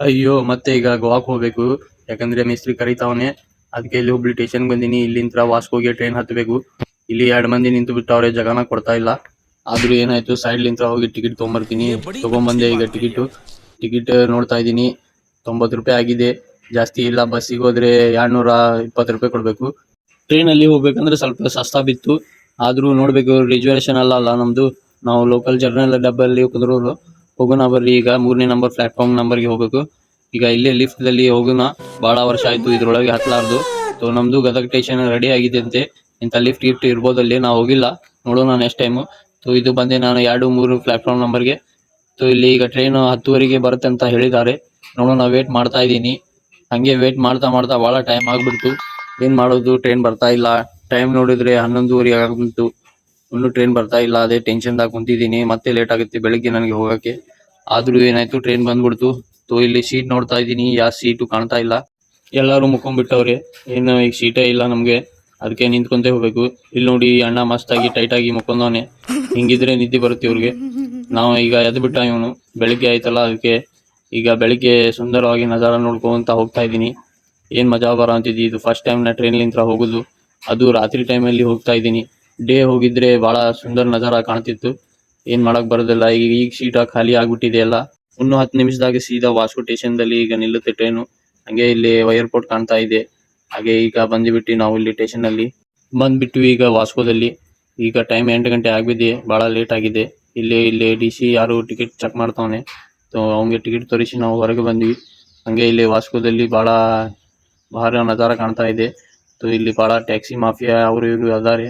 ಅಯ್ಯೋ ಮತ್ತೆ ಈಗ ಗೋವಾಕ್ ಹೋಗ್ಬೇಕು. ಯಾಕಂದ್ರೆ ಮೇಸ್ತ್ರಿ ಕರಿತಾವನೆ. ಅದಕ್ಕೆ ಇಲ್ಲಿ ಹುಬ್ಳಿ ಸ್ಟೇಷನ್ ಬಂದಿನಿ. ಇಲ್ಲಿಂದ ವಾಸ್ಕೋಗೆ ಟ್ರೈನ್ ಹತ್ತಬೇಕು. ಇಲ್ಲಿ 2 ಮಂದಿ ನಿಂತು ಬಿಟ್ಟವ್ರೆ, ಜಗನ ಕೊಡ್ತಾ ಇಲ್ಲ. ಆದ್ರೂ ಏನಾಯ್ತು, ಸೈಡ್ ಲಿಂತ್ರ ಹೋಗಿ ಟಿಕೆಟ್ ತಗೊಂಬರ್ತೀನಿ. ತಗೊಂಬಂದೆ ಈಗ ಟಿಕೆಟ್ ನೋಡ್ತಾ ಇದೀನಿ. 90 ರೂಪಾಯಿ ಆಗಿದೆ. ಜಾಸ್ತಿ ಇಲ್ಲ. ಬಸ್ಸಿಗೆ ಹೋದ್ರೆ 220 ರೂಪಾಯಿ ಕೊಡ್ಬೇಕು. ಟ್ರೈನ್ ಅಲ್ಲಿ ಹೋಗ್ಬೇಕಂದ್ರೆ ಸ್ವಲ್ಪ ಸಸ್ತಾ ಬಿತ್ತು. ಆದ್ರೂ ನೋಡ್ಬೇಕು, ರಿಸರ್ವೇಶನ್ ಅಲ್ಲ ನಮ್ದು. ನಾವು ಲೋಕಲ್ ಜರ್ನಲ್ ಡಬ್ಬಲ್ಲಿ ಕುಂದ್ರೋರು. ಹೋಗೋಣ ಬರ್ರಿ, ಈಗ 3ನೇ ನಂಬರ್ ಪ್ಲಾಟ್ಫಾರ್ಮ್ ನಂಬರ್ಗೆ ಹೋಗ್ಬೇಕು. ಈಗ ಇಲ್ಲೇ ಲಿಫ್ಟ್ ದಲ್ಲಿ ಹೋಗೋಣ. ಬಹಳ ವರ್ಷ ಆಯ್ತು ಇದ್ರೊಳಗೆ ಹತ್ಲಾರ್ದು. ನಮ್ದು ಗದಗ ಸ್ಟೇಷನ್ ರೆಡಿ ಆಗಿದೆ ಅಂತೆ. ಇಂತ ಲಿಫ್ಟ್ ಗಿಫ್ಟ್ ಇರ್ಬೋದಲ್ಲಿ, ನಾವು ಹೋಗಿಲ್ಲ. ನೋಡೋಣ ನೆಕ್ಸ್ಟ್ ಟೈಮ್. ಇದು ಬಂದೆ ನಾನು 2, 3 ಪ್ಲಾಟ್ಫಾರ್ಮ್ ನಂಬರ್ಗೆ. ಇಲ್ಲಿ ಈಗ ಟ್ರೈನ್ 10 ಬರುತ್ತೆ ಅಂತ ಹೇಳಿದ್ದಾರೆ. ನೋಡೋಣ, ವೇಟ್ ಮಾಡ್ತಾ ಇದ್ದೀನಿ. ಹಂಗೆ ವೇಟ್ ಮಾಡ್ತಾ ಬಹಳ ಟೈಮ್ ಆಗ್ಬಿಡ್ತು. ಏನ್ ಮಾಡೋದು, ಟ್ರೈನ್ ಬರ್ತಾ ಇಲ್ಲ. ಟೈಮ್ ನೋಡಿದ್ರೆ 11:30 ಆಗ್ಬಿಡ್ತು. ಇನ್ನೂ ಟ್ರೈನ್ ಬರ್ತಾ ಇಲ್ಲ. ಅದೇ ಟೆನ್ಷನ್ ದಾಗ ಕುಂತಿದ್ದೀನಿ. ಮತ್ತೆ ಲೇಟ್ ಆಗುತ್ತೆ ಬೆಳಿಗ್ಗೆ ನನಗೆ ಹೋಗಕ್ಕೆ. ಆದ್ರೂ ಏನಾಯ್ತು, ಟ್ರೈನ್ ಬಂದ್ಬಿಡ್ತು. ಇಲ್ಲಿ ಸೀಟ್ ನೋಡ್ತಾ ಇದ್ದೀನಿ, ಯಾವ ಸೀಟು ಕಾಣ್ತಾ ಇಲ್ಲ. ಎಲ್ಲಾರು ಮುಕ್ಕೊಂಡ್ಬಿಟ್ಟವ್ರೆ. ಏನು ಈಗ ಸೀಟೇ ಇಲ್ಲ ನಮ್ಗೆ. ಅದಕ್ಕೆ ನಿಂತ್ಕೊಂತ ಹೋಗ್ಬೇಕು. ಇಲ್ಲಿ ನೋಡಿ, ಅಣ್ಣ ಮಸ್ತ್ ಆಗಿ ಟೈಟ್ ಆಗಿ ಮುಕ್ಕೊಂಡವನೆ. ಹಿಂಗಿದ್ರೆ ನಿದ್ದೆ ಬರುತ್ತೆ ಇವ್ರಿಗೆ. ನಾವು ಈಗ ಎದ್ ಬಿಟ್ಟ ಇವನು. ಬೆಳಿಗ್ಗೆ ಆಯ್ತಲ್ಲ, ಅದಕ್ಕೆ ಈಗ ಬೆಳಿಗ್ಗೆ ಸುಂದರವಾಗಿ ನಜಾರ ನೋಡ್ಕೊಂತ ಹೋಗ್ತಾ ಇದ್ದೀನಿ. ಏನ್ ಮಜಾ ಬರೋ ಅಂತಿದ್ದಿ. ಇದು ಫಸ್ಟ್ ಟೈಮ್ ನಾ ಟ್ರೈನ್ ಲಿಂತ್ರ ಹೋಗುದು. ಅದು ರಾತ್ರಿ ಟೈಮ್ ಅಲ್ಲಿ ಹೋಗ್ತಾ ಇದ್ದೀನಿ. ಡೇ ಹೋಗಿದ್ರೆ ಬಹಳ ಸುಂದರ ನಜಾರ ಕಾಣ್ತಿತ್ತು. ಏನ್ ಮಾಡಕ್ ಬರೋದಿಲ್ಲ. ಈಗ ಸೀಟ ಖಾಲಿ ಆಗ್ಬಿಟ್ಟಿದೆ ಎಲ್ಲ. ಇನ್ನು 10 ನಿಮಿಷದಾಗ ಸೀದಾ ವಾಸ್ಕೋ ಸ್ಟೇಷನ್ ದಲ್ಲಿ ಈಗ ನಿಲ್ಲುತ್ತೆ ಟ್ರೈನು. ಹಂಗೆ ಇಲ್ಲಿ ಏರ್ಪೋರ್ಟ್ ಕಾಣ್ತಾ ಇದೆ. ಹಾಗೆ ಈಗ ಬಂದ್ಬಿಟ್ಟು ನಾವು ಇಲ್ಲಿ ಸ್ಟೇಷನ್ ಅಲ್ಲಿ ಬಂದ್ಬಿಟ್ವಿ ಈಗ ವಾಸ್ಕೋದಲ್ಲಿ. ಈಗ ಟೈಮ್ 8 ಗಂಟೆ ಆಗ್ಬಿದೆ. ಬಹಳ ಲೇಟ್ ಆಗಿದೆ. ಇಲ್ಲಿ DC ಯಾರು ಟಿಕೆಟ್ ಚೆಕ್ ಮಾಡ್ತಾವನೆ. ಅವ್ನಿಗೆ ಟಿಕೆಟ್ ತೋರಿಸಿ ನಾವು ಹೊರಗೆ ಬಂದ್ವಿ. ಹಂಗೆ ಇಲ್ಲಿ ವಾಸ್ಕೋದಲ್ಲಿ ಬಹಳ ನಜಾರ ಕಾಣ್ತಾ ಇದೆ. ಇಲ್ಲಿ ಬಹಳ ಟ್ಯಾಕ್ಸಿ ಮಾಫಿಯಾ ಅವರು ಇವರು ಅದಾರೆ.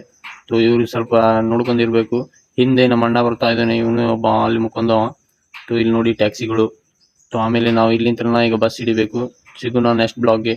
ಇವ್ರು ಸ್ವಲ್ಪ ನೋಡ್ಕೊಂಡಿರ್ಬೇಕು. ಹಿಂದೆ ನಮ್ಮ ಅಣ್ಣ ಬರ್ತಾ ಇದ್ದಾನೆ. ಇವನು ಒಬ್ಬ ಅಲ್ಲಿ ಮುಕ್ಕೊಂಡವ. ಇಲ್ಲಿ ನೋಡಿ ಟ್ಯಾಕ್ಸಿಗಳು. ಆಮೇಲೆ ನಾವು ಇಲ್ಲಿಂದ ಈಗ ಬಸ್ ಹಿಡಿಬೇಕು. ಸಿಗೋಣ ನೆಕ್ಸ್ಟ್ ಬ್ಲಾಗ್ಗೆ.